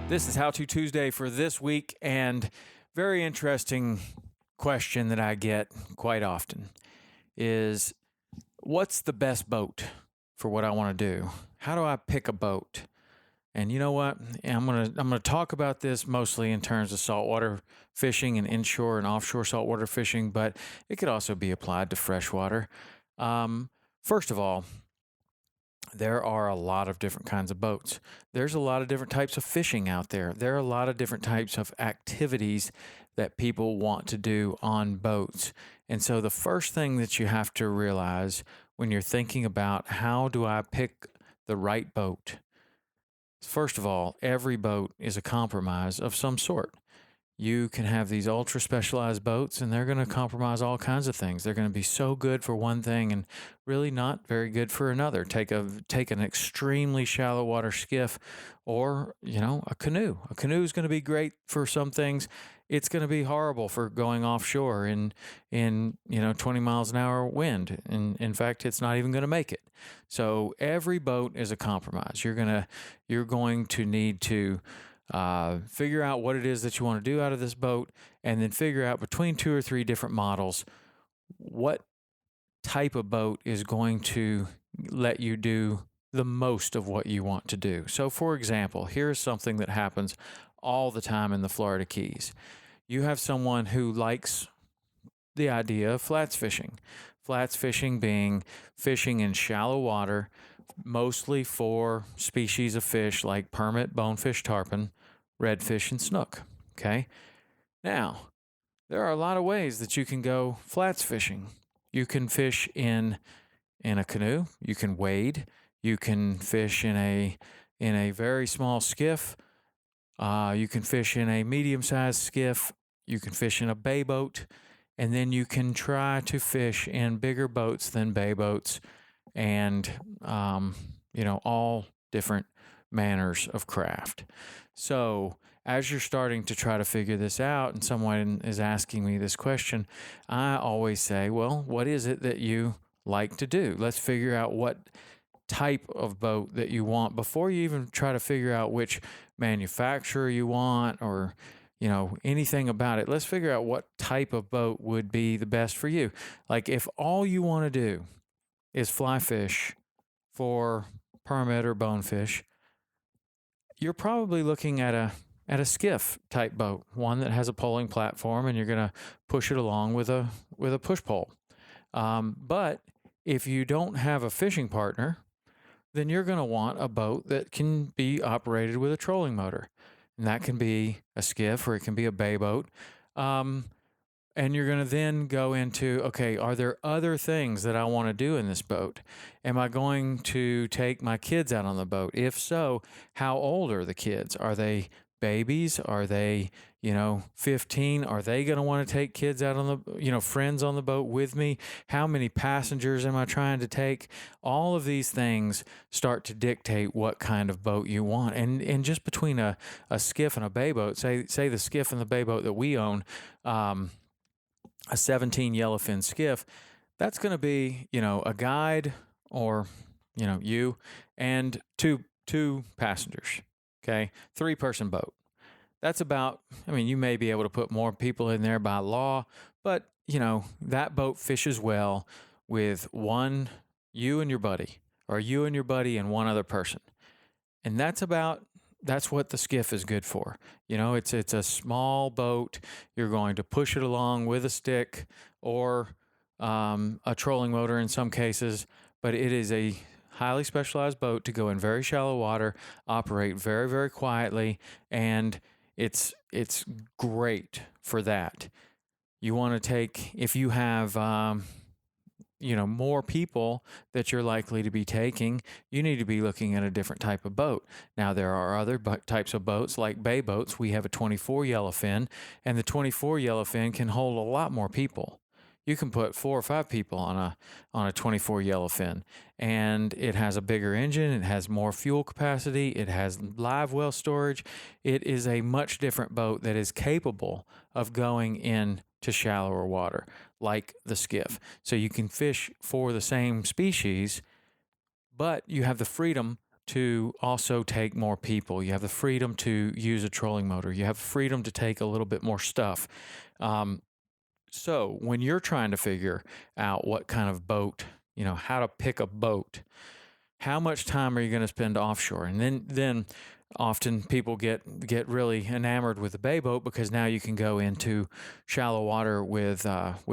This is How To Tuesday for this week, and very interesting question that I get quite often is what's the best boat for what I want to do? How do I pick a boat? And you know what? I'm gonna talk about this mostly in terms of saltwater fishing and inshore and offshore saltwater fishing, but it could also be applied to freshwater. First of all, there are a lot of different kinds of boats. There's a lot of different types of fishing out there. There are a lot of different types of activities that people want to do on boats. And so the first thing that you have to realize when you're thinking about how do I pick the right boat, first of all, every boat is a compromise of some sort. You can have these ultra specialized boats and they're going to compromise all kinds of things. They're going to be so good for one thing and really not very good for another. Take an extremely shallow water skiff or, a canoe. A canoe is going to be great for some things. It's going to be horrible for going offshore in 20 miles an hour wind. And in fact, it's not even going to make it. So every boat is a compromise. You're going to need to figure out what it is that you want to do out of this boat, and then figure out between two or three different models what type of boat is going to let you do the most of what you want to do. So, for example, here's something that happens all the time in the Florida Keys. You have someone who likes the idea of flats fishing. Flats fishing being fishing in shallow water, mostly for species of fish like permit, bonefish, tarpon, redfish, and snook. Okay. Now, there are a lot of ways that you can go flats fishing. You can fish in a canoe. You can wade. You can fish in a very small skiff. You can fish in a medium-sized skiff. You can fish in a bay boat, and then you can try to fish in bigger boats than bay boats, and all different manners of craft. So, as you're starting to try to figure this out, and someone is asking me this question, I always say, well, what is it that you like to do? Let's figure out what type of boat that you want before you even try to figure out which manufacturer you want or anything about it. Let's figure out what type of boat would be the best for you. Like if all you want to do is fly fish for permit or bonefish, you're probably looking at a skiff type boat, one that has a poling platform, and you're going to push it along with a push pole. But if you don't have a fishing partner, then you're going to want a boat that can be operated with a trolling motor, and that can be a skiff or it can be a bay boat. And you're going to then go into, okay, are there other things that I want to do in this boat? Am I going to take my kids out on the boat? If so, how old are the kids? Are they babies? Are they, 15? Are they going to want to take kids out on the, friends on the boat with me? How many passengers am I trying to take? All of these things start to dictate what kind of boat you want. And just between a skiff and a bay boat, say the skiff and the bay boat that we own, a 17 yellowfin skiff, that's going to be, a guide or, you and two passengers. Okay. 3-person boat. That's about, you may be able to put more people in there by law, but that boat fishes well with you and your buddy, or you and your buddy and one other person. And that's what the skiff is good for. It's a small boat. You're going to push it along with a stick or a trolling motor in some cases, but it is a highly specialized boat to go in very shallow water, operate very, very quietly, and it's great for that. You want to take, if you have more people that you're likely to be taking, you need to be looking at a different type of boat. Now, there are other types of boats like bay boats. We have a 24 yellowfin, and the 24 yellowfin can hold a lot more people. You can put 4 or 5 people on a 24 yellowfin, and it has a bigger engine. It has more fuel capacity. It has live well storage. It is a much different boat that is capable of going in to shallower water, like the skiff. So you can fish for the same species, but you have the freedom to also take more people. You have the freedom to use a trolling motor. You have freedom to take a little bit more stuff. So when you're trying to figure out what kind of boat, how to pick a boat, how much time are you going to spend offshore? And then often people get really enamored with the bay boat because now you can go into shallow water with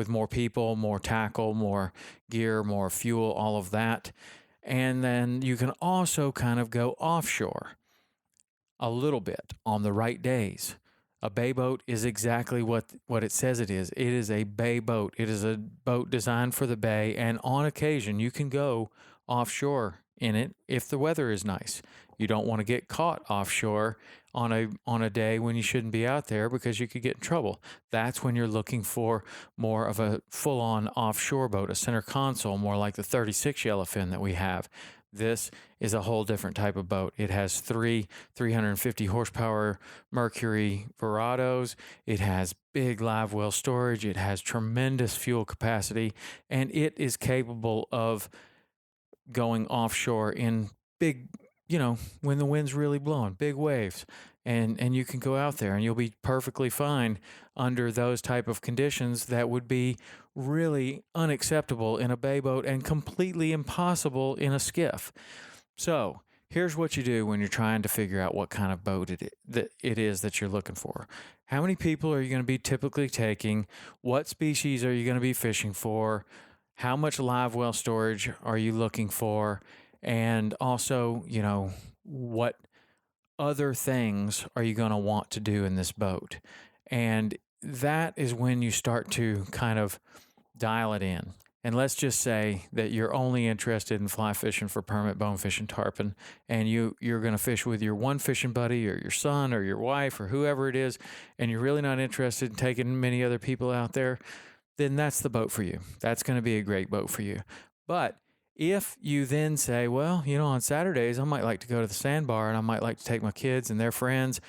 more people, more tackle, more gear, more fuel, all of that. And then you can also kind of go offshore a little bit on the right days. A bay boat is exactly what it says it is. It is a bay boat. It is a boat designed for the bay, and on occasion you can go offshore in it if the weather is nice. You don't want to get caught offshore on a day when you shouldn't be out there because you could get in trouble. That's when you're looking for more of a full-on offshore boat, a center console, more like the 36 yellowfin that we have. This is a whole different type of boat. It has 350 horsepower Mercury Verados. It has big live well storage. It has tremendous fuel capacity, and it is capable of going offshore in big, when the wind's really blowing, big waves. And you can go out there and you'll be perfectly fine under those type of conditions that would be really unacceptable in a bay boat and completely impossible in a skiff. So here's what you do when you're trying to figure out what kind of boat it is that you're looking for. How many people are you going to be typically taking? What species are you going to be fishing for? How much live well storage are you looking for? And also, what other things are you going to want to do in this boat? And that is when you start to kind of dial it in. And let's just say that you're only interested in fly fishing for permit bonefish and tarpon, and you're going to fish with your one fishing buddy or your son or your wife or whoever it is, and you're really not interested in taking many other people out there, then that's the boat for you. That's going to be a great boat for you. But if you then say, well, on Saturdays, I might like to go to the sandbar and I might like to take my kids and their friends.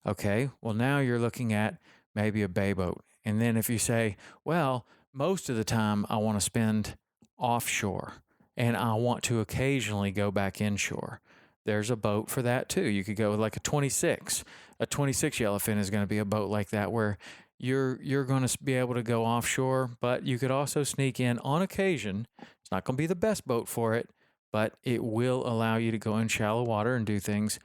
Okay, well, now you're looking at maybe a bay boat. And then if you say, well, most of the time I want to spend offshore and I want to occasionally go back inshore, there's a boat for that too. You could go with like a 26. A 26 yellowfin is going to be a boat like that where you're going to be able to go offshore, but you could also sneak in on occasion. It's not going to be the best boat for it, but it will allow you to go in shallow water and do things.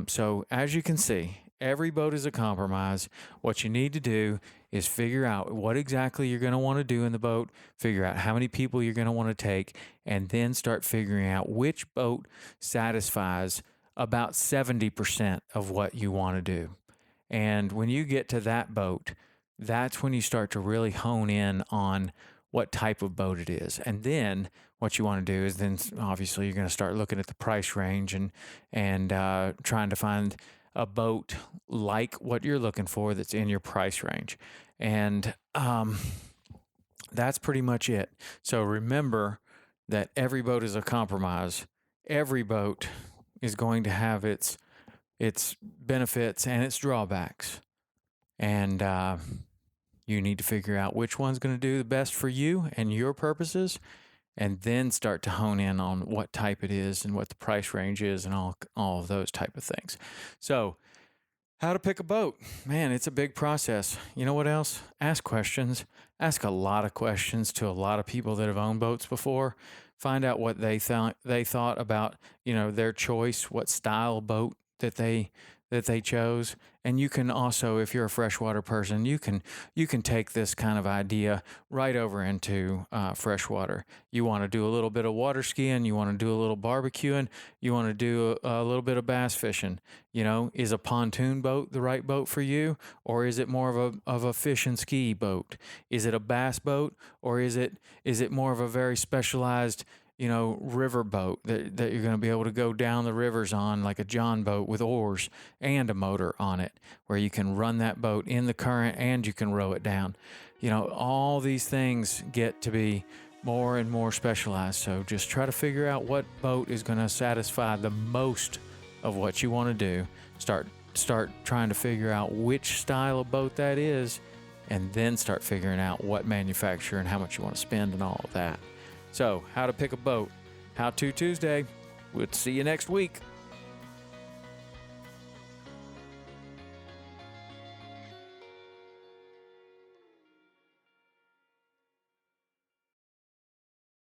So as you can see, every boat is a compromise. What you need to do is figure out what exactly you're going to want to do in the boat, figure out how many people you're going to want to take, and then start figuring out which boat satisfies about 70% of what you want to do. And when you get to that boat, that's when you start to really hone in on what type of boat it is. And then what you want to do is then obviously you're going to start looking at the price range and trying to find a boat like what you're looking for that's in your price range. And that's pretty much it. So remember that every boat is a compromise. Every boat is going to have its benefits and its drawbacks. And you need to figure out which one's going to do the best for you and your purposes, and then start to hone in on what type it is and what the price range is and all of those type of things. So how to pick a boat. Man, it's a big process. You know what else? Ask questions. Ask a lot of questions to a lot of people that have owned boats before. Find out what they thought about, their choice, what style boat that they chose. And you can also, if you're a freshwater person, you can take this kind of idea right over into freshwater. You want to do a little bit of water skiing, you want to do a little barbecuing, you want to do a little bit of bass fishing. Is a pontoon boat the right boat for you, or is it more of a fish and ski boat? Is it a bass boat, or is it more of a very specialized river boat that you're going to be able to go down the rivers on, like a John boat with oars and a motor on it, where you can run that boat in the current and you can row it down. All these things get to be more and more specialized. So just try to figure out what boat is going to satisfy the most of what you want to do. Start trying to figure out which style of boat that is, and then start figuring out what manufacturer and how much you want to spend and all of that. So, how to pick a boat. How to Tuesday. We'll see you next week.